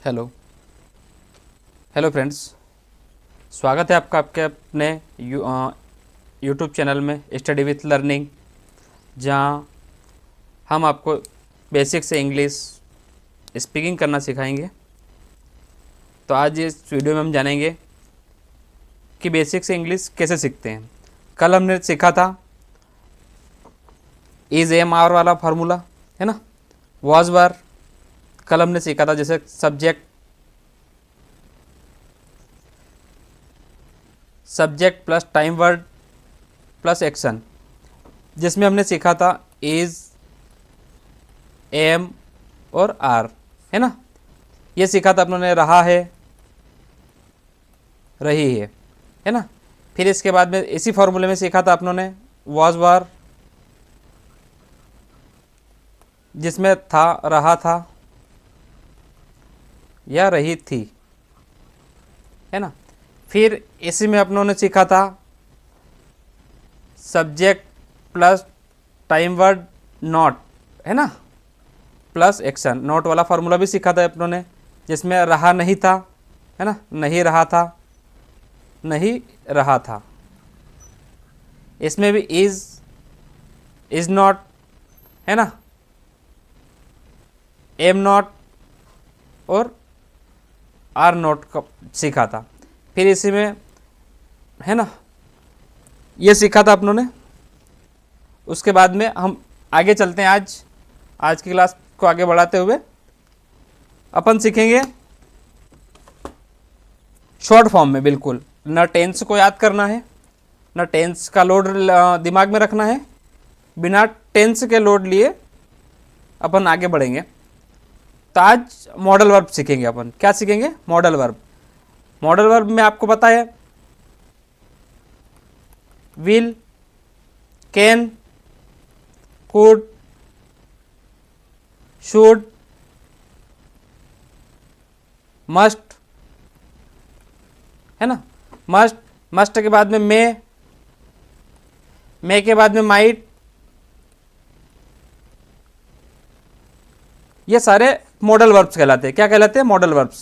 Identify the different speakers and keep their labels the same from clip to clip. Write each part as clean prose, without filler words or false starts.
Speaker 1: Hello hello friends, स्वागत है आपका आपके अपने यूट्यूब चैनल में स्टडी विथ लर्निंग, जहां हम आपको बेसिक से इंग्लिश स्पीकिंग करना सिखाएंगे। तो आज इस वीडियो में हम जानेंगे कि बेसिक से इंग्लिश कैसे सीखते हैं। कल हमने सीखा था इज एम आर वाला फार्मूला, है ना, वॉज वर। कल हमने सीखा था जैसे subject plus time word plus action, जिसमें हमने सीखा था इज, एम और आर, है ना। ये सीखा था अपनों ने रहा है, रही है ना। फिर इसके बाद में इसी फॉर्मूले में सीखा था अपनों ने वॉज वर, जिसमें था, रहा था या रही थी, है ना। फिर इसी में अपनों ने सीखा था subject plus time word not, है ना, प्लस एक्शन। नॉट वाला फार्मूला भी सीखा था अपनों ने, जिसमें रहा नहीं था, है ना, नहीं रहा था, नहीं रहा था। इसमें भी इज नॉट, है ना, एम नॉट और आर नॉट का सीखा था। फिर इसी में, है ना, ये सीखा था अपनों ने। उसके बाद में हम आगे चलते हैं। आज की क्लास को आगे बढ़ाते हुए अपन सीखेंगे शॉर्ट फॉर्म में। बिल्कुल न टेंस को याद करना है, न टेंस का लोड दिमाग में रखना है। बिना टेंस के लोड लिए अपन आगे बढ़ेंगे। तो आज मॉडल वर्ब सीखेंगे अपन। क्या सीखेंगे? Modal verb. मॉडल वर्ब में आपको पता है will, can, could, should, must, है ना। मस्ट के बाद में मे के बाद में माइट, ये सारे मॉडल वर्ब्स कहलाते हैं। क्या कहलाते हैं? Modal verbs.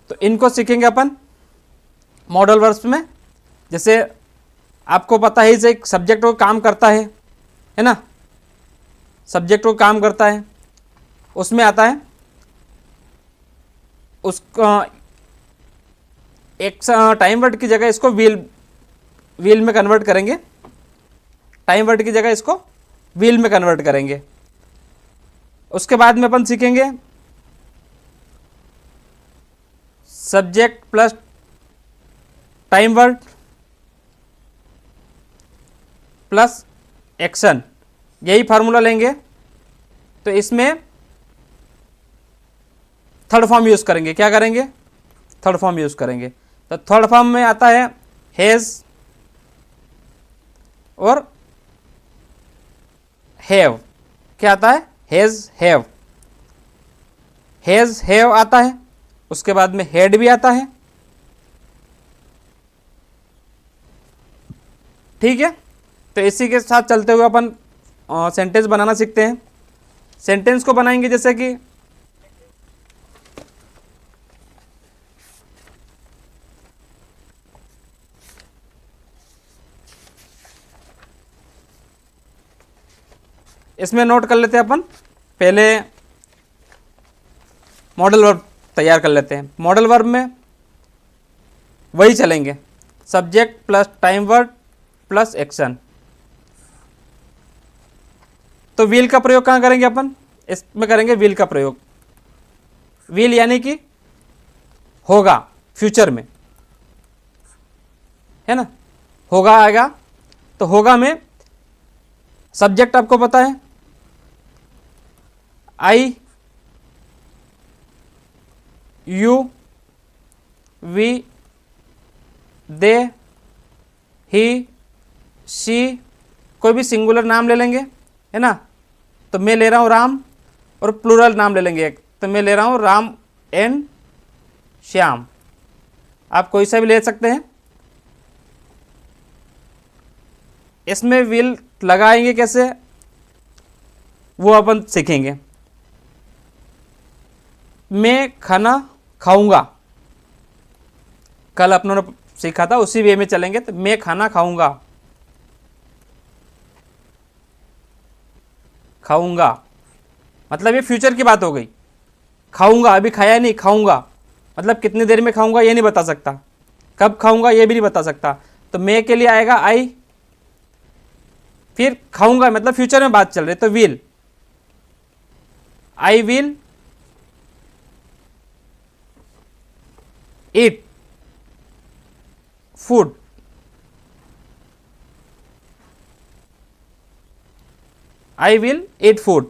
Speaker 1: तो इनको सीखेंगे अपन मॉडल वर्ब्स में। जैसे आपको पता है इसे एक सब्जेक्ट को काम करता है ना, सब्जेक्ट को काम करता है, उसमें आता है उसका एक टाइम वर्ड की जगह इसको विल में कन्वर्ट करेंगे। टाइम वर्ड की जगह इसको विल में कन्वर्ट करेंगे। उसके बाद में अपन सीखेंगे subject plus time word plus action, यही फार्मूला लेंगे। तो इसमें थर्ड फॉर्म यूज करेंगे। क्या करेंगे? थर्ड फॉर्म यूज करेंगे। तो थर्ड फॉर्म में आता है हैज और हैव। क्या आता है? Has, have. हैज, हैव आता है। उसके बाद में हैड भी आता है। ठीक है। तो इसी के साथ चलते हुए अपन सेंटेंस बनाना सीखते हैं। सेंटेंस को बनाएंगे जैसे कि इसमें नोट कर लेते हैं अपन। पहले मॉडल वर्ब तैयार कर लेते हैं। मॉडल वर्ब में वही चलेंगे, subject plus time word plus action. तो विल का प्रयोग कहाँ करेंगे अपन? इसमें करेंगे विल का प्रयोग। विल यानी कि होगा, फ्यूचर में, है ना, होगा आएगा। तो होगा में सब्जेक्ट आपको पता है I, you, we, they, he, she, कोई भी सिंगुलर नाम ले लेंगे, है ना। तो मैं ले रहा हूँ राम, और प्लूरल नाम ले लेंगे एक। तो मैं ले रहा हूँ राम एंड श्याम। आप कोई सा भी ले सकते हैं। इसमें विल लगाएंगे कैसे, वो अपन सीखेंगे। मैं खाना खाऊंगा, कल अपनों ने सीखा था, उसी वे में चलेंगे। तो मैं खाना खाऊंगा, खाऊंगा मतलब ये फ्यूचर की बात हो गई। खाऊंगा, अभी खाया नहीं, खाऊंगा मतलब कितनी देर में खाऊंगा ये नहीं बता सकता, कब खाऊंगा ये भी नहीं बता सकता। तो मैं के लिए आएगा आई, फिर खाऊंगा मतलब फ्यूचर में बात चल रही, तो will, I will eat food, I will eat food.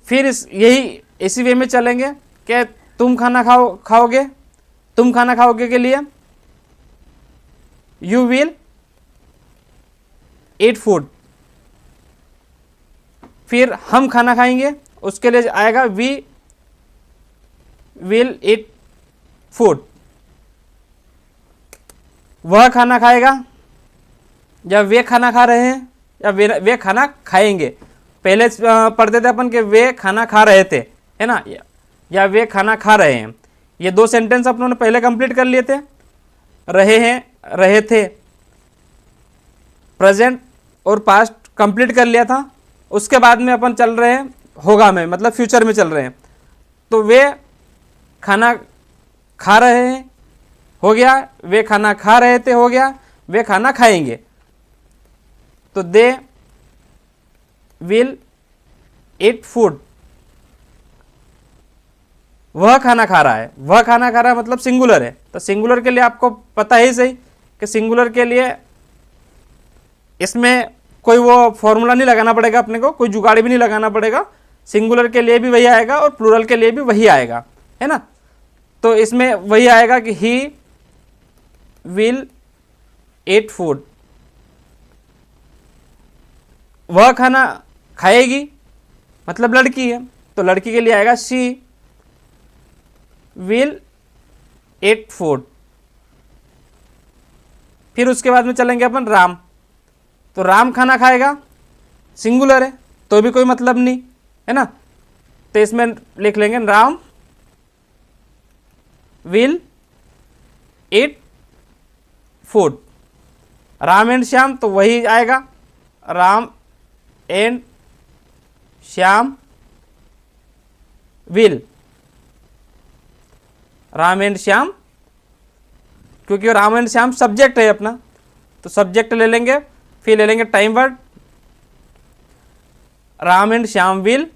Speaker 1: फिर यही इसी वे में चलेंगे कि तुम खाना खाओगे, तुम खाना खाओगे के लिए यू विल ईट फूड। फिर हम खाना खाएंगे, उसके लिए आएगा वी विल ईट फूड। वह खाना खाएगा, या वे खाना खा रहे हैं, या वे खाना खाएंगे। पहले पढ़ते थे अपन कि वे खाना खा रहे थे, है ना, या वे खाना खा रहे हैं। ये दो सेंटेंस अपनों ने पहले कंप्लीट कर लिए थे, रहे हैं, रहे थे, प्रेजेंट और पास्ट कंप्लीट कर लिया था। उसके बाद में अपन चल रहे हैं होगा में, मतलब फ्यूचर में चल रहे हैं। तो वे खाना खा रहे हैं हो गया, वे खाना खा रहे थे हो गया, वे खाना खाएंगे। तो दे विल ईट फूड, वह खाना खा रहा है, वह खाना खा रहा है मतलब सिंगुलर है। तो सिंगुलर के लिए आपको पता ही सही कि सिंगुलर के लिए इसमें कोई वो फॉर्मूला नहीं लगाना पड़ेगा अपने को, कोई जुगाड़ भी नहीं लगाना पड़ेगा। सिंगुलर के लिए भी वही आएगा और प्लूरल के लिए भी वही आएगा, है ना। तो इसमें वही आएगा कि ही विल ईट फूड, वह खाना खाएगी मतलब लड़की है, तो लड़की के लिए आएगा शी विल ईट फूड। फिर उसके बाद में चलेंगे अपन राम, तो राम खाना खाएगा, सिंगुलर है तो भी कोई मतलब नहीं, है ना। तो इसमें लिख लेंगे Ram will eat food. Ram and Shyam तो वही आएगा, Ram and Shyam will, Ram and Shyam, क्योंकि राम एंड श्याम सब्जेक्ट है अपना, तो सब्जेक्ट ले लेंगे। फिर ले लेंगे time word, Ram and Shyam will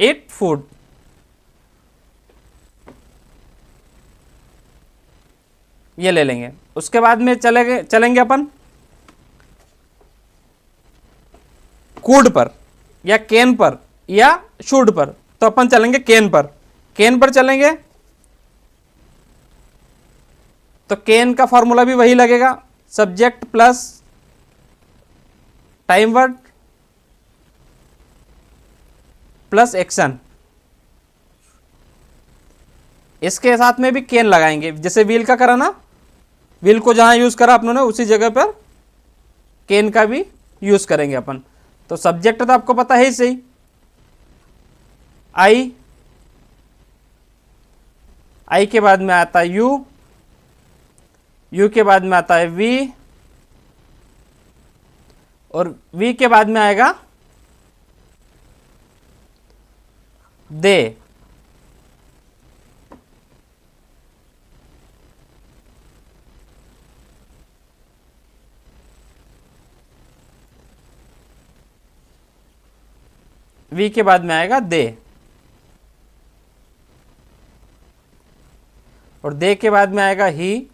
Speaker 1: eat food. ये ले लेंगे। उसके बाद में चलेंगे अपन कुड पर या कैन पर या शुड पर। तो अपन चलेंगे कैन पर, कैन पर चलेंगे तो कैन का फॉर्मूला भी वही लगेगा, subject plus time word plus action. इसके साथ में भी कैन लगाएंगे, जैसे व्हील का करा ना, व्हील को जहां यूज करा अपनों ने उसी जगह पर कैन का भी यूज करेंगे अपन। तो सब्जेक्ट तो आपको पता है ही सही, आई के बाद में आता है यू, यू के बाद में आता है वी, और वी के बाद में आएगा दे। वी के बाद में आएगा दे, और दे के बाद में आएगा ही,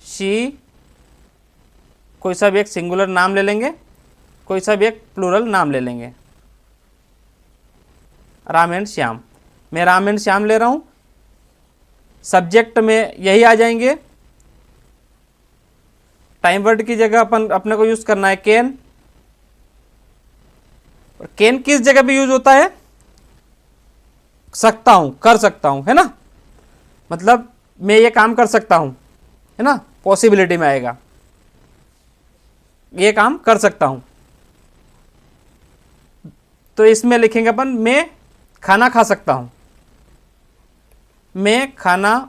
Speaker 1: शी, कोई सा भी एक सिंगुलर नाम ले लेंगे, कोई सा भी एक प्लूरल नाम ले लेंगे। राम एंड श्याम, मैं राम एंड श्याम ले रहा हूं, सब्जेक्ट में यही आ जाएंगे। टाइम वर्ड की जगह अपन अपने को यूज करना है कैन, और कैन किस जगह पे यूज होता है, सकता हूं, कर सकता हूं, है ना, मतलब मैं ये काम कर सकता हूं, है ना, पॉसिबिलिटी में आएगा, ये काम कर सकता हूं। तो इसमें लिखेंगे अपन मैं खाना खा सकता हूं, मैं खाना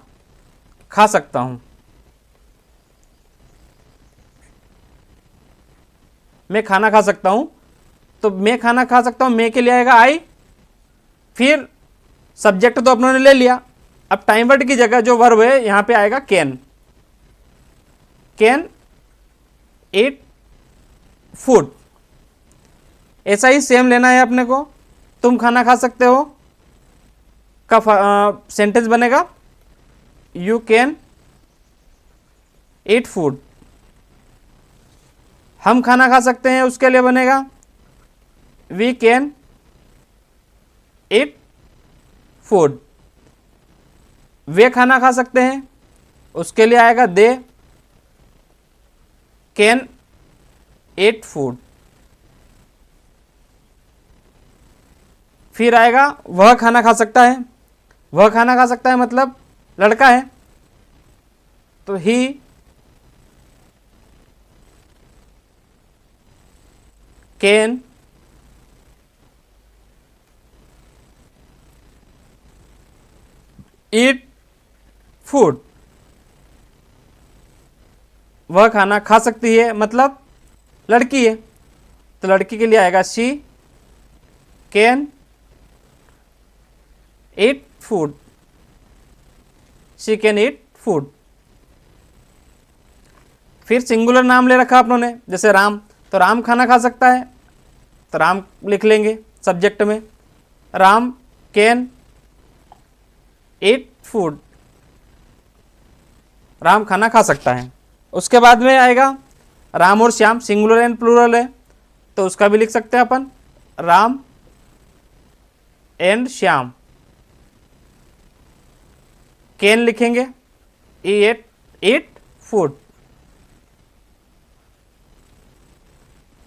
Speaker 1: खा सकता हूँ। मैं खाना खा सकता हूँ, तो मैं खाना खा सकता हूँ, मैं के लिए आएगा आई, फिर सब्जेक्ट तो अपनों ने ले लिया। अब टाइम वर्ड की जगह जो वर्ब है यहाँ पे आएगा कैन। Can eat food. ऐसा ही सेम लेना है अपने को। तुम खाना खा सकते हो का सेंटेंस बनेगा यू कैन ईट फूड। हम खाना खा सकते हैं, उसके लिए बनेगा वी कैन ईट फूड। वे खाना खा सकते हैं, उसके लिए आएगा दे कैन ईट फूड। फिर आएगा वह खाना खा सकता है। वह खाना खा सकता है मतलब लड़का है, तो ही कैन ईट फूड। वह खाना खा सकती है मतलब लड़की है, तो लड़की के लिए आएगा she can eat food. She can eat food. फिर सिंगुलर नाम ले रखा आप लोगों ने, जैसे राम, तो राम खाना खा सकता है, तो राम लिख लेंगे सब्जेक्ट में, Ram can eat food. Ram खाना खा सकता है। उसके बाद में आएगा राम और श्याम, सिंगुलर एंड प्लूरल है, तो उसका भी लिख सकते हैं अपन राम एंड श्याम। कैन लिखेंगे ईट फूड।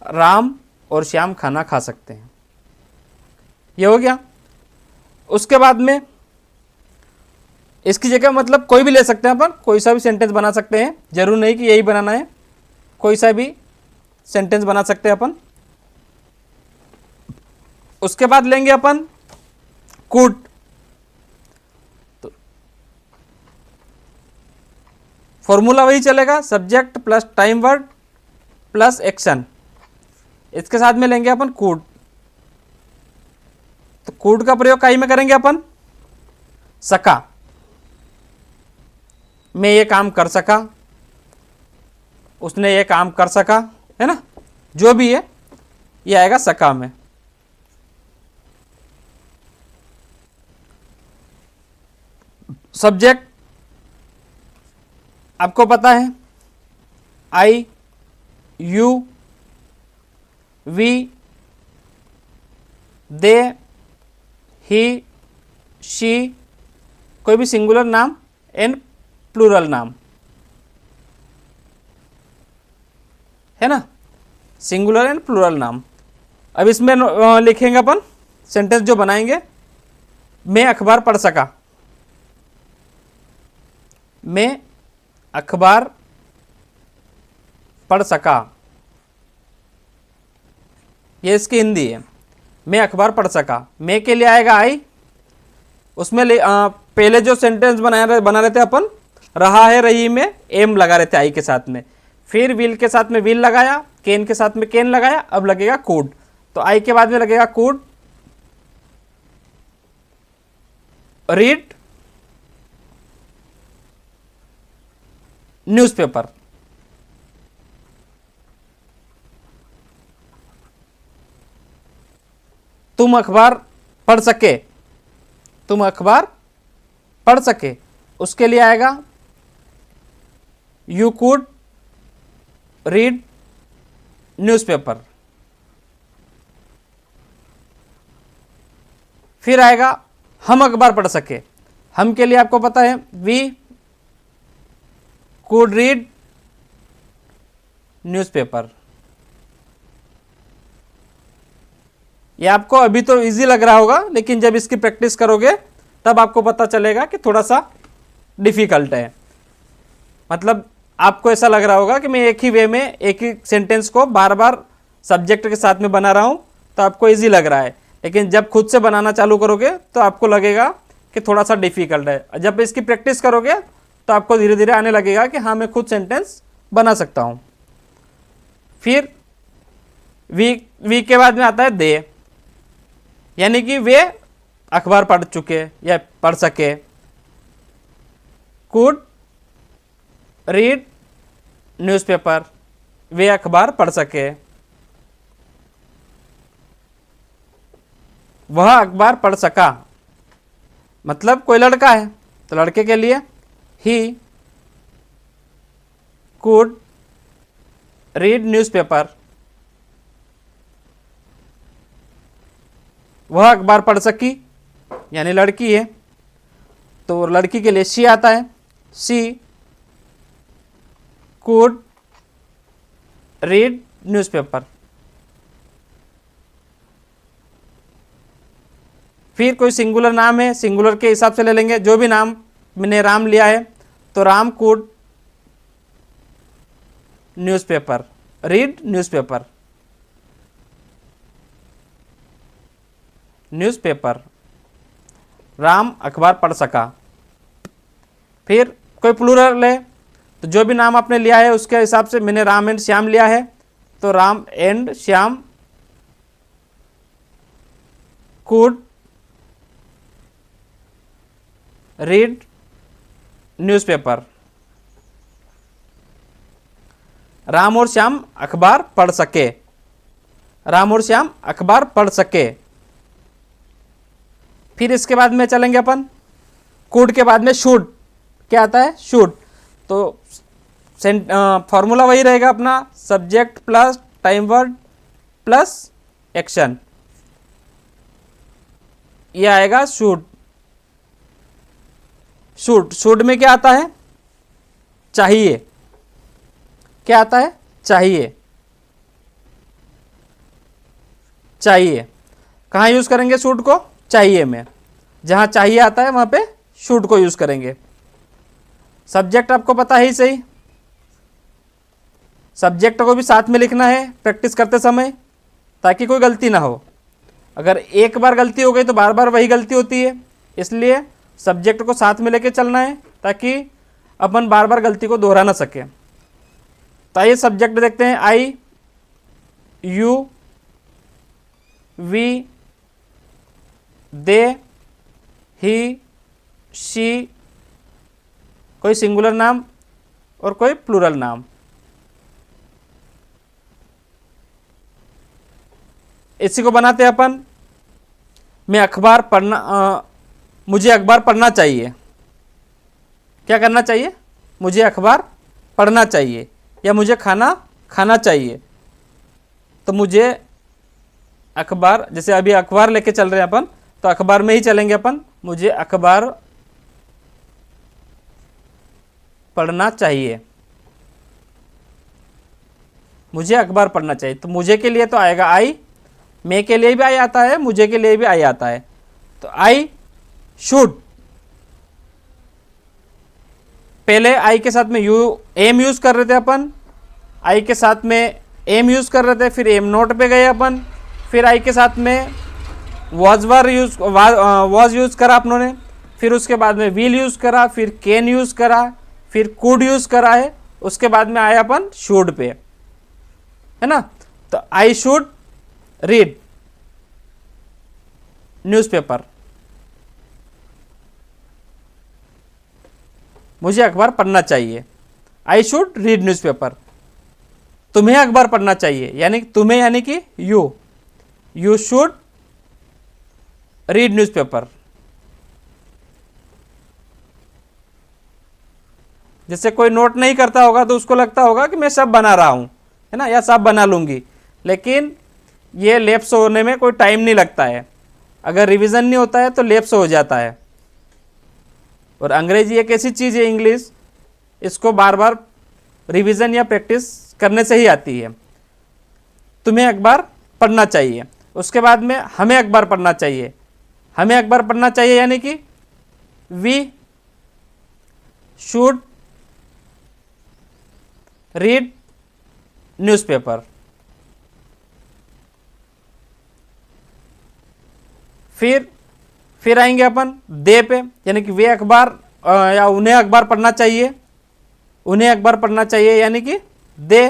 Speaker 1: राम और श्याम खाना खा सकते हैं। ये हो गया। उसके बाद में इसकी जगह मतलब कोई भी ले सकते हैं अपन, कोई सा भी सेंटेंस बना सकते हैं, जरूर नहीं कि यही बनाना है, कोई सा भी सेंटेंस बना सकते हैं अपन। उसके बाद लेंगे अपन कुड। तो फॉर्मूला वही चलेगा, subject plus time word plus action. इसके साथ में लेंगे अपन कुड। तो कुड का प्रयोग कहीं में करेंगे अपन, सका। मैं ये काम कर सका, उसने ये काम कर सका, है ना, जो भी है ये आएगा सका में। सब्जेक्ट आपको पता है I, you, we, they, he, she, कोई भी सिंगुलर नाम एंड प्लूरल नाम, है ना, सिंगुलर एंड प्लूरल नाम। अब इसमें लिखेंगे अपन सेंटेंस जो बनाएंगे, मैं अखबार पढ़ सका। मैं अखबार पढ़ सका, ये इसकी हिंदी है। मैं अखबार पढ़ सका, मैं के लिए आएगा आई। उसमें पहले जो सेंटेंस बना रहे थे अपन, रहा है रही में एम लगा रहे थे आई के साथ में, फिर विल के साथ में विल लगाया, कैन के साथ में कैन लगाया, अब लगेगा कुड। तो आई के बाद में लगेगा कुड रीड न्यूज़पेपर। तुम अखबार पढ़ सके, तुम अखबार पढ़ सके, उसके लिए आएगा यू कुड रीड न्यूज़पेपर। फिर आएगा हम अखबार पढ़ सके, हम के लिए आपको पता है वी कुड रीड न्यूज़पेपर। ये आपको अभी तो इजी लग रहा होगा, लेकिन जब इसकी प्रैक्टिस करोगे तब आपको पता चलेगा कि थोड़ा सा डिफिकल्ट है। मतलब आपको ऐसा लग रहा होगा कि मैं एक ही वे में एक ही सेंटेंस को बार बार सब्जेक्ट के साथ में बना रहा हूँ, तो आपको इजी लग रहा है। लेकिन जब खुद से बनाना चालू करोगे तो आपको लगेगा कि थोड़ा सा डिफिकल्ट है। जब इसकी प्रैक्टिस करोगे तो आपको धीरे धीरे आने लगेगा कि हाँ मैं खुद सेंटेंस बना सकता हूँ। फिर वी के बाद में आता है दे, यानी कि वे अखबार पढ़ चुके या पढ़ सके। कुड रीड न्यूज़पेपर, वे अखबार पढ़ सके। वह अखबार पढ़ सका, मतलब कोई लड़का है तो लड़के के लिए ही कुड रीड न्यूज़पेपर, वह अखबार पढ़ सकी, यानी लड़की है तो लड़की के लिए शी आता है। She could read newspaper. फिर कोई सिंगुलर नाम है, सिंगुलर के हिसाब से ले लेंगे। जो भी नाम मैंने राम लिया है तो Ram could newspaper, read newspaper, newspaper, Ram अखबार पढ़ सका। फिर कोई प्लूरल है तो जो भी नाम आपने लिया है उसके हिसाब से, मैंने राम एंड श्याम लिया है तो Ram and Shyam could read newspaper. Ram और श्याम अखबार पढ़ सके, राम और श्याम अखबार पढ़ सके। फिर इसके बाद में चलेंगे अपन, कुड के बाद में शुड, क्या आता है शुड। तो फॉर्मूला वही रहेगा अपना, subject plus time word plus action, ये आएगा शुड। शुड में क्या आता है, चाहिए, क्या आता है चाहिए, चाहिए। कहाँ यूज करेंगे शुड को, चाहिए में। जहाँ चाहिए आता है वहाँ पे शुड को यूज करेंगे। सब्जेक्ट आपको पता है ही सही, सब्जेक्ट को भी साथ में लिखना है प्रैक्टिस करते समय ताकि कोई गलती ना हो। अगर एक बार गलती हो गई तो बार बार वही गलती होती है, इसलिए सब्जेक्ट को साथ में लेके चलना है ताकि अपन बार बार गलती को दोहरा ना सके। तो आइए सब्जेक्ट देखते हैं, I, you, we, they, he, she, कोई सिंगुलर नाम और कोई प्लूरल नाम। इसी को बनाते हैं अपन, मैं अखबार पढ़ना, मुझे अखबार पढ़ना चाहिए। क्या करना चाहिए, मुझे अखबार पढ़ना चाहिए, या मुझे खाना खाना चाहिए। तो मुझे अखबार, जैसे अभी अखबार लेके चल रहे हैं अपन तो अखबार में ही चलेंगे अपन, मुझे अखबार पढ़ना चाहिए, मुझे अखबार पढ़ना चाहिए। तो मुझे के लिए तो आएगा आई, मैं के लिए भी आई आता है, मुझे के लिए भी आई आता है। तो आई शुड, पहले आई के साथ में यू एम यूज कर रहे थे अपन, आई के साथ में एम यूज कर रहे थे, फिर एम नोट पे गए अपन, फिर आई के साथ में वॉज यूज करा अपनों ने, फिर उसके बाद में विल यूज करा, फिर कैन यूज करा, फिर कुड यूज करा है, उसके बाद में आया अपन शुड पे, है ना। तो आई शुड रीड न्यूज़पेपर, मुझे अखबार पढ़ना चाहिए। आई शुड रीड न्यूज़पेपर, तुम्हें अखबार पढ़ना चाहिए, यानी तुम्हें यानी कि यू शुड रीड न्यूज़पेपर। जैसे कोई नोट नहीं करता होगा तो उसको लगता होगा कि मैं सब बना रहा हूं, है ना, या सब बना लूंगी, लेकिन ये लैप्स होने में कोई टाइम नहीं लगता है। अगर रिवीजन नहीं होता है तो लैप्स हो जाता है। और अंग्रेजी एक ऐसी चीज़ है, इंग्लिश, इसको बार बार रिवीजन या प्रैक्टिस करने से ही आती है। तुम्हें अखबार पढ़ना चाहिए, उसके बाद में हमें अखबार पढ़ना चाहिए, हमें अखबार पढ़ना चाहिए यानी कि वी शुड रीड न्यूज़पेपर। फिर फिर आएंगे अपन दे पे, यानी कि वे अखबार या उन्हें अखबार पढ़ना चाहिए, उन्हें अखबार पढ़ना चाहिए, यानी कि दे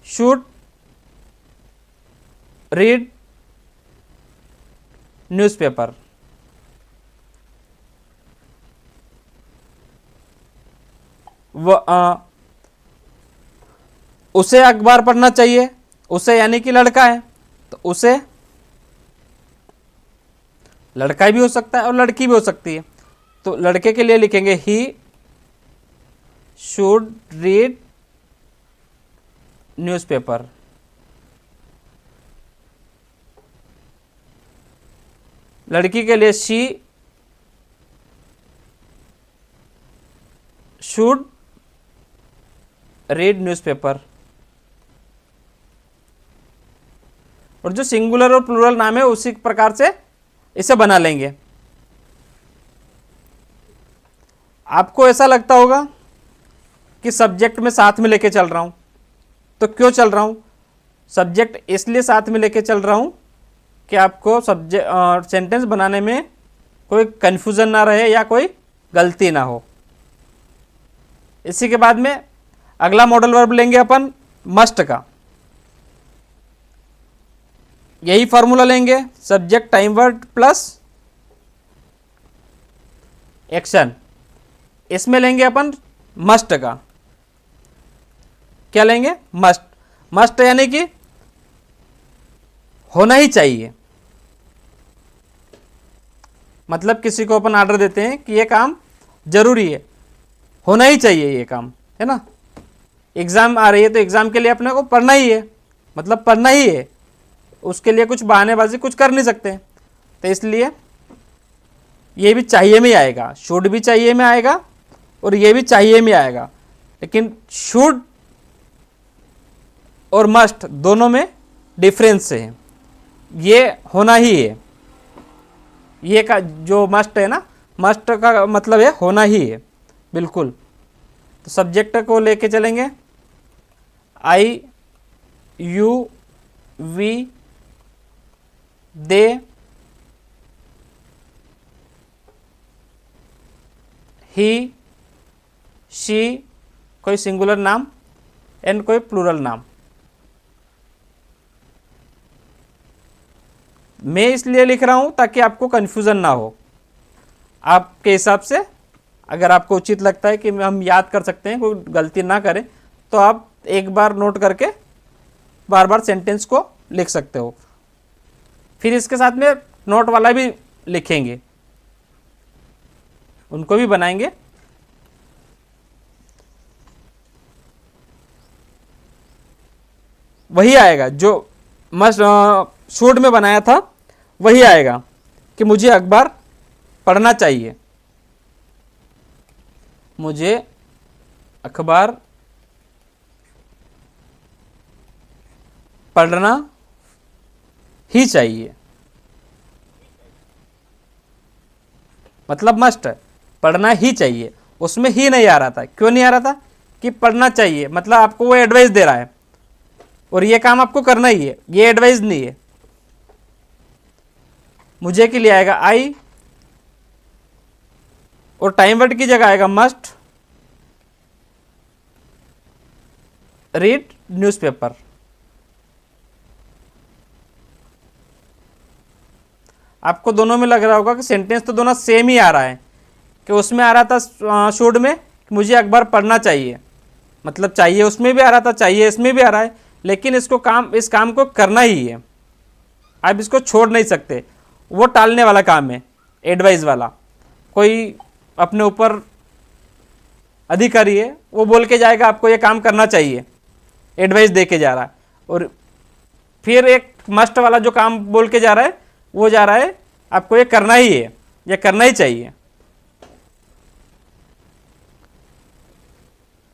Speaker 1: शुड रीड न्यूज़पेपर। उसे अखबार पढ़ना चाहिए, उसे यानी कि लड़का है तो उसे, लड़का भी हो सकता है और लड़की भी हो सकती है, तो लड़के के लिए लिखेंगे ही शुड रीड न्यूज़पेपर। लड़की के लिए शी शुड रीड न्यूज़पेपर। और जो सिंगुलर और प्लूरल नाम है उसी प्रकार से इसे बना लेंगे। आपको ऐसा लगता होगा कि सब्जेक्ट में साथ में लेके चल रहा हूं, तो क्यों चल रहा हूं? सब्जेक्ट इसलिए साथ में लेके चल रहा हूं कि आपको सब्जेक्ट सेंटेंस बनाने में कोई कन्फ्यूज़न ना रहे या कोई गलती ना हो। इसी के बाद में अगला मॉडल वर्ब लेंगे अपन मस्ट का। यही फॉर्मूला लेंगे, subject time word plus action. इसमें लेंगे अपन मस्ट का। क्या लेंगे? मस्ट। मस्ट यानी कि होना ही चाहिए। मतलब किसी को अपन ऑर्डर देते हैं कि ये काम जरूरी है, होना ही चाहिए ये काम, है ना। एग्जाम आ रही है तो एग्जाम के लिए अपने को पढ़ना ही है, मतलब पढ़ना ही है, उसके लिए कुछ बहानेबाजी कुछ कर नहीं सकते। तो इसलिए ये भी चाहिए में आएगा, शुड भी चाहिए में आएगा और ये भी चाहिए में आएगा। लेकिन शुड और मस्ट दोनों में डिफरेंस है, ये होना ही है, ये का जो मस्ट है ना, मस्ट का मतलब है होना ही है, बिल्कुल। तो सब्जेक्ट को लेके चलेंगे I you we they he she, कोई सिंगुलर नाम एंड कोई प्लूरल नाम। मैं इसलिए लिख रहा हूं ताकि आपको कंफ्यूजन ना हो। आपके हिसाब से अगर आपको उचित लगता है कि हम याद कर सकते हैं, कोई गलती ना करें, तो आप एक बार नोट करके बार बार सेंटेंस को लिख सकते हो। फिर इसके साथ में नोट वाला भी लिखेंगे, उनको भी बनाएंगे। वही आएगा जो मस्ट शुड में बनाया था, वही आएगा कि मुझे अखबार पढ़ना चाहिए, मुझे अखबार पढ़ना ही चाहिए। मतलब मस्ट पढ़ना ही चाहिए, उसमें ही नहीं आ रहा था। क्यों नहीं आ रहा था? कि पढ़ना चाहिए, मतलब आपको वो एडवाइस दे रहा है और ये काम आपको करना ही है, ये एडवाइस नहीं है। मुझे के लिए आएगा आई और टाइम वर्ड की जगह आएगा मस्ट रीड न्यूज़पेपर। आपको दोनों में लग रहा होगा कि सेंटेंस तो दोनों सेम ही आ रहा है, कि उसमें आ रहा था शुड में मुझे अखबार पढ़ना चाहिए, मतलब चाहिए उसमें भी आ रहा था, चाहिए इसमें भी आ रहा है, लेकिन इसको इस काम को करना ही है, आप इसको छोड़ नहीं सकते। वो टालने वाला काम है, एडवाइस वाला। कोई अपने ऊपर अधिकारी है, वो बोल के जाएगा आपको ये काम करना चाहिए, एडवाइस दे के जा रहा है, और फिर एक मस्ट वाला जो काम बोल के जा रहा है, वो जा रहा है आपको ये करना ही है, ये करना ही चाहिए,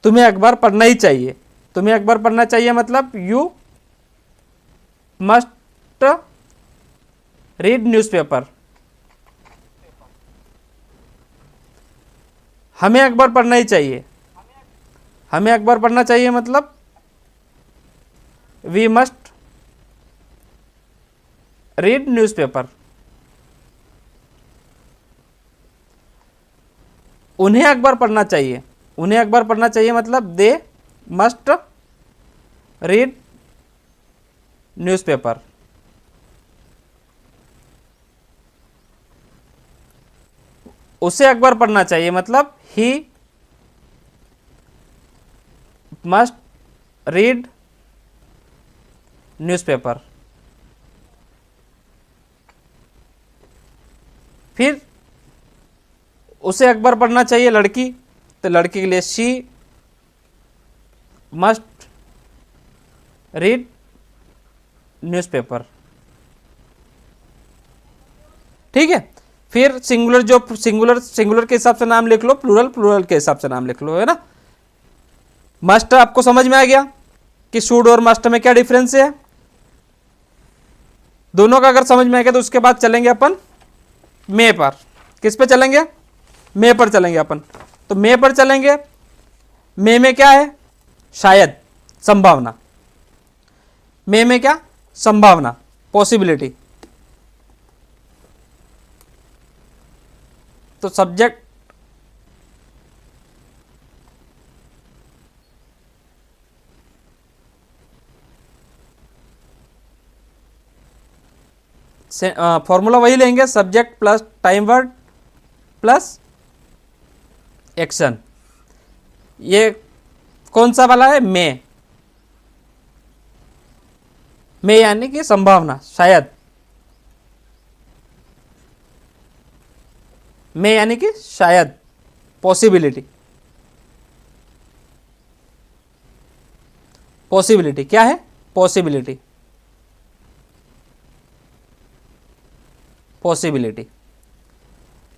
Speaker 1: तुम्हें अखबार पढ़ना ही चाहिए। तुम्हें अखबार पढ़ना चाहिए मतलब यू मस्ट रीड न्यूज़पेपर। हमें अखबार पढ़ना ही चाहिए, हमें अखबार पढ़ना चाहिए मतलब वी मस्ट रीड न्यूज़पेपर। उन्हें अखबार पढ़ना चाहिए, उन्हें अखबार पढ़ना चाहिए मतलब दे मस्ट रीड न्यूज़पेपर। उसे अखबार पढ़ना चाहिए मतलब ही मस्ट रीड न्यूज़पेपर। फिर उसे अखबार पढ़ना चाहिए लड़की, तो लड़की के लिए शी मस्ट रीड न्यूज़पेपर। ठीक है। फिर सिंगुलर, जो सिंगुलर के हिसाब से नाम लिख लो, प्लूरल के हिसाब से नाम लिख लो, है ना। मस्ट आपको समझ में आ गया कि शुड और मस्ट में क्या डिफरेंस है। दोनों का अगर समझ में आ गया तो उसके बाद चलेंगे अपन मे पर। किस पे चलेंगे? मे पर चलेंगे अपन। तो मे पर चलेंगे। मे में क्या है? शायद, संभावना। मे में क्या? संभावना, पॉसिबिलिटी। तो सब्जेक्ट फॉर्मूला वही लेंगे, subject plus time word plus action. ये कौन सा वाला है? मे। मे यानी कि संभावना, शायद। मे यानी कि शायद, पॉसिबिलिटी। पॉसिबिलिटी क्या है? Possibility, possibility.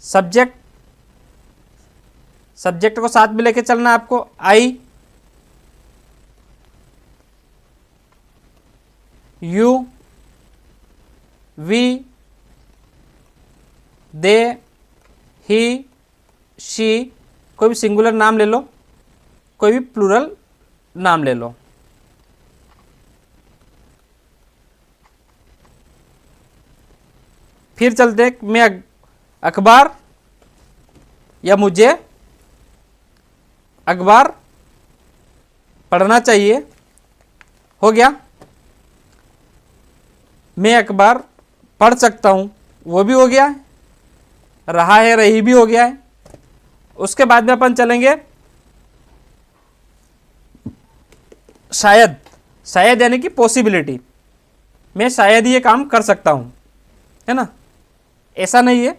Speaker 1: सब्जेक्ट, सब्जेक्ट को साथ में लेके चलना है आपको। I, you, we, they, he, she. कोई भी सिंगुलर नाम ले लो, कोई भी प्लूरल नाम ले लो। फिर चलते हैं, मैं अखबार या मुझे अखबार पढ़ना चाहिए, हो गया। मैं अखबार पढ़ सकता हूँ, वो भी हो गया है। रहा है, रही भी हो गया है। उसके बाद में अपन चलेंगे शायद। शायद यानी कि पॉसिबिलिटी। मैं शायद ये काम कर सकता हूँ, है ना। ऐसा नहीं है,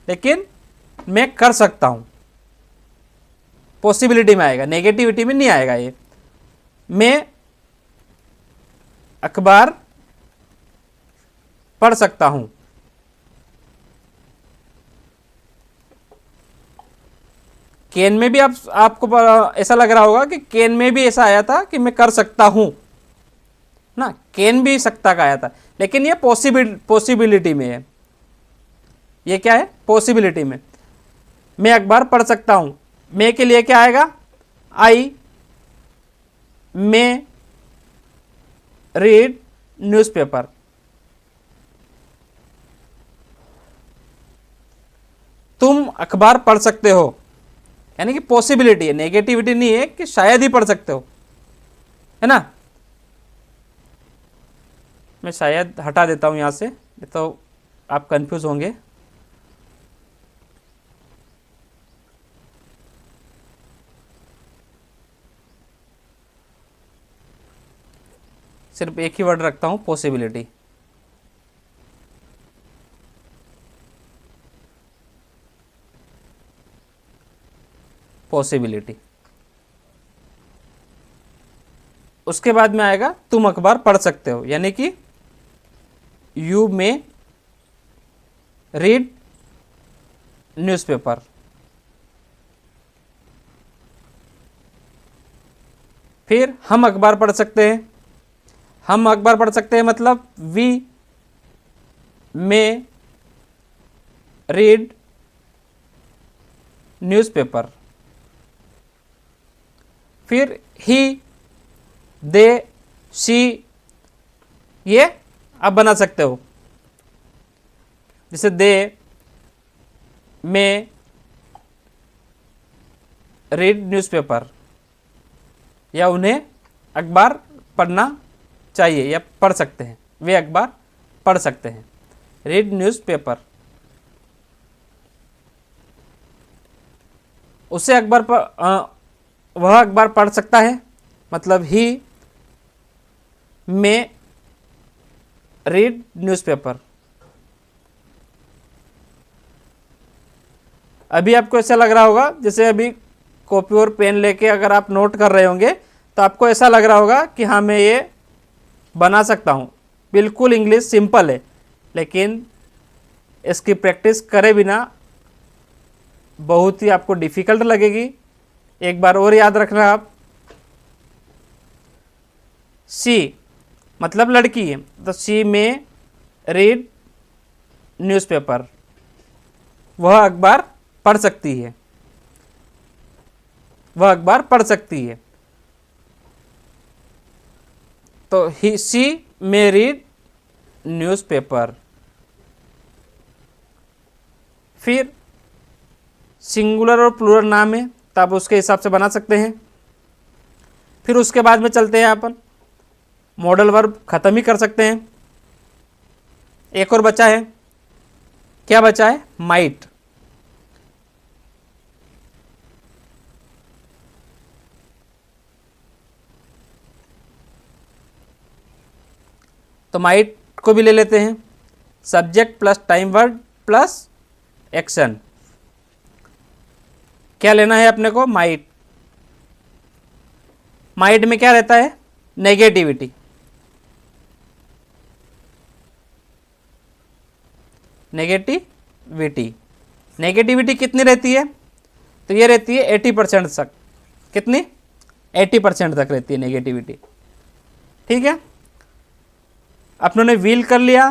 Speaker 1: लेकिन मैं कर सकता हूँ, पॉसिबिलिटी में आएगा, नेगेटिविटी में नहीं आएगा ये। मैं अखबार पढ़ सकता हूँ। केन में भी आपको ऐसा लग रहा होगा कि केन में भी ऐसा आया था कि मैं कर सकता हूँ ना, केन भी सकता का आया था, लेकिन ये पॉसिबिलिटी में है। ये क्या है? पॉसिबिलिटी में। मैं अखबार पढ़ सकता हूँ, मैं के लिए क्या आएगा? आई मे रीड न्यूज़पेपर। तुम अखबार पढ़ सकते हो, यानी कि पॉसिबिलिटी है, नेगेटिविटी नहीं है कि शायद ही पढ़ सकते हो, है ना। मैं शायद हटा देता हूं यहां से, तो आप कंफ्यूज होंगे। सिर्फ एक ही वर्ड रखता हूं, पॉसिबिलिटी। पॉसिबिलिटी। उसके बाद में आएगा तुम अखबार पढ़ सकते हो, यानी कि यू मे रीड न्यूज़पेपर। फिर हम अखबार पढ़ सकते हैं। हम अखबार पढ़ सकते हैं मतलब वी मे रीड न्यूज़पेपर। फिर ही, दे, शी, ये आप बना सकते हो, जैसे दे, मे रीड न्यूज़पेपर, या उन्हें अखबार पढ़ना चाहिए या पढ़ सकते हैं, वे अखबार पढ़ सकते हैं। रीड न्यूज़पेपर, उसे अखबार वह अखबार पढ़ सकता है, मतलब ही मे रीड न्यूज़पेपर। अभी आपको ऐसा लग रहा होगा जैसे अभी कॉपी और पेन लेके अगर आप नोट कर रहे होंगे तो आपको ऐसा लग रहा होगा कि हाँ मैं ये बना सकता हूँ। बिल्कुल इंग्लिश सिंपल है, लेकिन इसकी प्रैक्टिस करे बिना बहुत ही आपको डिफ़िकल्ट लगेगी। एक बार और याद रखना आप, सी मतलब लड़की है, तो सी में रीड न्यूज़पेपर, वह अखबार पढ़ सकती है, वह अखबार पढ़ सकती है। तो ही सी में रीड न्यूज़पेपर। फिर सिंगुलर और प्लूरल नाम है तो आप उसके हिसाब से बना सकते हैं। फिर उसके बाद में चलते हैं अपन मॉडल वर्ब, ख़त्म ही कर सकते हैं। एक और बचा है, क्या बचा है? माइट। तो माइट को भी ले लेते हैं, subject plus time word plus action. क्या लेना है अपने को? माइट। माइट में क्या रहता है? नेगेटिविटी। नेगेटिविटी, नेगेटिविटी कितनी रहती है? तो ये रहती है 80% तक। कितनी? 80% तक रहती है नेगेटिविटी। ठीक है, अपनों ने व्हील कर लिया,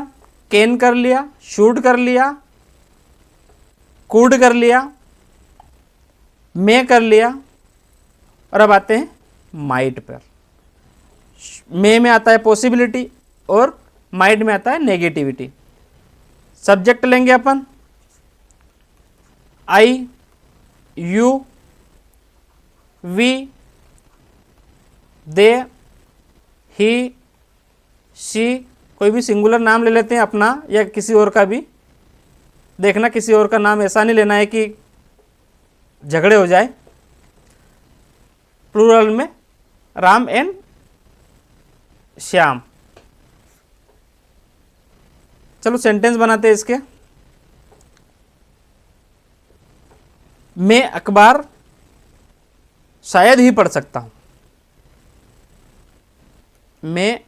Speaker 1: कैन कर लिया, शूट कर लिया, कूड कर लिया, मे कर लिया, और अब आते हैं माइट पर। मे में आता है पॉसिबिलिटी और माइट में आता है नेगेटिविटी। सब्जेक्ट लेंगे अपन, I, you, we, they, he, she, कोई भी सिंगुलर नाम ले लेते हैं अपना या किसी और का भी। देखना किसी और का नाम ऐसा नहीं लेना है कि झगड़े हो जाए। प्लूरल में राम एंड श्याम। चलो सेंटेंस बनाते हैं इसके। मैं अखबार शायद ही पढ़ सकता हूं। मैं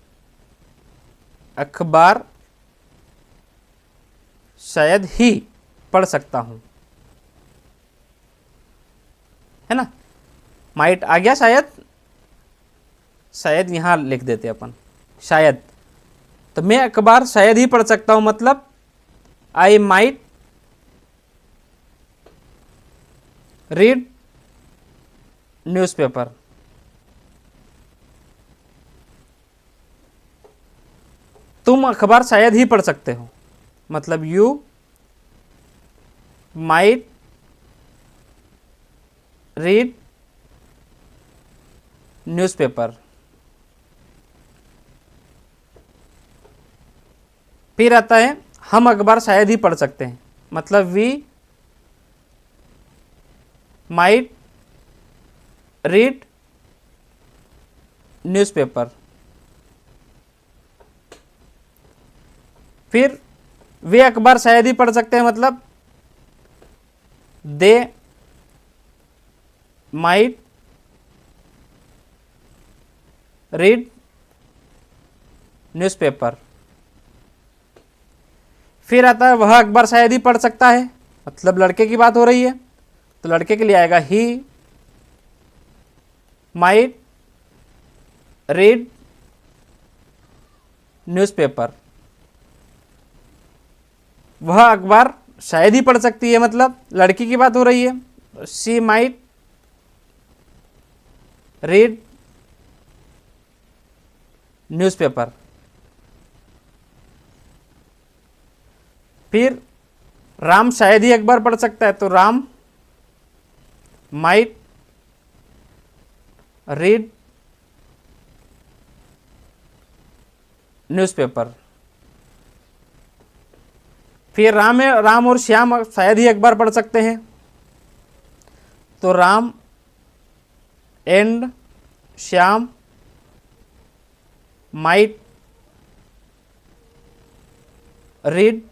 Speaker 1: अखबार शायद ही पढ़ सकता हूं, है ना। माइट आ गया, शायद। शायद यहां लिख देते अपन, शायद। तो मैं अखबार शायद ही पढ़ सकता हूं, मतलब आई माइट रीड न्यूज़पेपर। तुम अखबार शायद ही पढ़ सकते हो, मतलब यू माइट रीड न्यूज़पेपर। फिर आता है हम अखबार शायद ही पढ़ सकते हैं, मतलब वी माइट रीड न्यूज़पेपर। फिर वे अखबार शायद ही पढ़ सकते हैं, मतलब दे माइट रीड न्यूज़पेपर। फिर आता है वह अखबार शायद ही पढ़ सकता है, मतलब लड़के की बात हो रही है, तो लड़के के लिए आएगा ही माइट रीड न्यूज़पेपर। वह अखबार शायद ही पढ़ सकती है, मतलब लड़की की बात हो रही है, शी माइट रीड न्यूज़पेपर। फिर राम शायद ही अखबार पढ़ सकता है, तो राम माइट रीड न्यूज़पेपर। फिर राम और श्याम शायद ही एक बार पढ़ सकते हैं, तो Ram and Shyam might read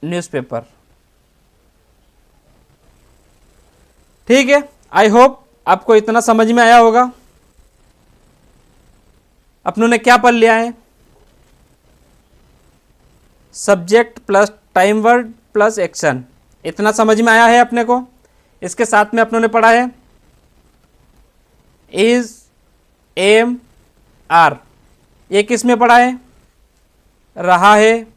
Speaker 1: newspaper. ठीक है, आई होप आपको इतना समझ में आया होगा। अपनों ने क्या पढ़ लिया है? Subject plus time word plus action, इतना समझ में आया है अपने को। इसके साथ में अपनों ने पढ़ा है इज, एम, आर। ये किस में पढ़ा है? रहा है,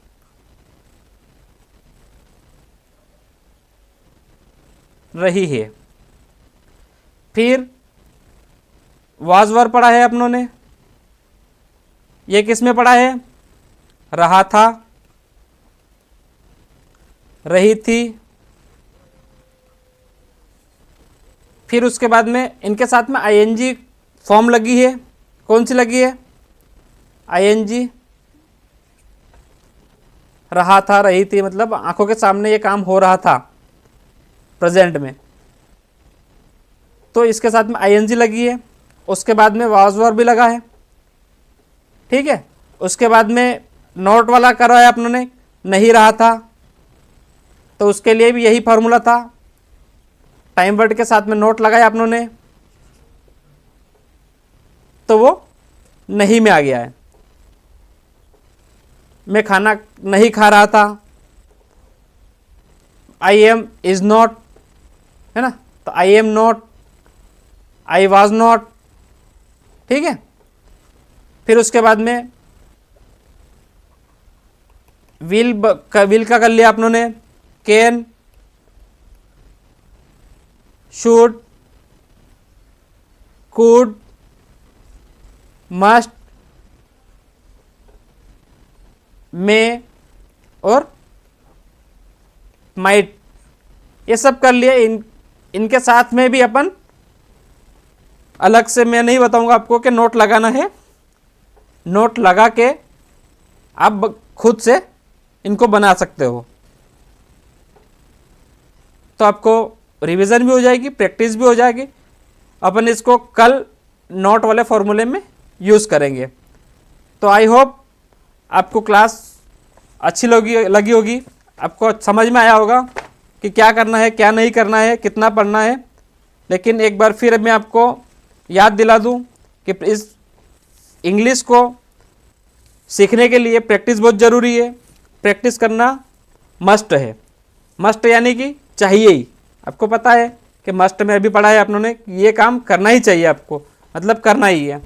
Speaker 1: रही है। फिर वाज वर पढ़ा है अपनों ने। ये किस में पढ़ा है? रहा था, रही थी। फिर उसके बाद में इनके साथ में आईएनजी फॉर्म लगी है। कौन सी लगी है? आईएनजी। रहा था, रही थी, मतलब आंखों के सामने ये काम हो रहा था प्रेजेंट में, तो इसके साथ में आईएनजी लगी है। उसके बाद में वाज वर भी लगा है। ठीक है, उसके बाद में नोट वाला करवाया अपनों ने, नहीं रहा था, तो उसके लिए भी यही फार्मूला था। टाइम वर्ड के साथ में नोट लगाया अपनों ने, तो वो नहीं में आ गया है। मैं खाना नहीं खा रहा था, आई एम इज नॉट, है ना, तो I am not, I was not. ठीक है, फिर उसके बाद में विल का कर लिया अपनों ने, कैन, शुड, कुड, मस्ट, मे और माइट, ये सब कर लिए। इनके साथ में भी अपन अलग से मैं नहीं बताऊंगा आपको कि नोट लगाना है। नोट लगा के आप खुद से इनको बना सकते हो, तो आपको रिवीजन भी हो जाएगी, प्रैक्टिस भी हो जाएगी। अपन इसको कल नोट वाले फॉर्मूले में यूज़ करेंगे। तो आई होप आपको क्लास अच्छी लगी होगी, आपको समझ में आया होगा कि क्या करना है, क्या नहीं करना है, कितना पढ़ना है। लेकिन एक बार फिर मैं आपको याद दिला दूं कि इस इंग्लिश को सीखने के लिए प्रैक्टिस बहुत ज़रूरी है। प्रैक्टिस करना मस्ट है। मस्ट यानी कि चाहिए ही। आपको पता है कि मस्ट में अभी पढ़ा है अपनों ने, ये काम करना ही चाहिए आपको, मतलब करना ही है।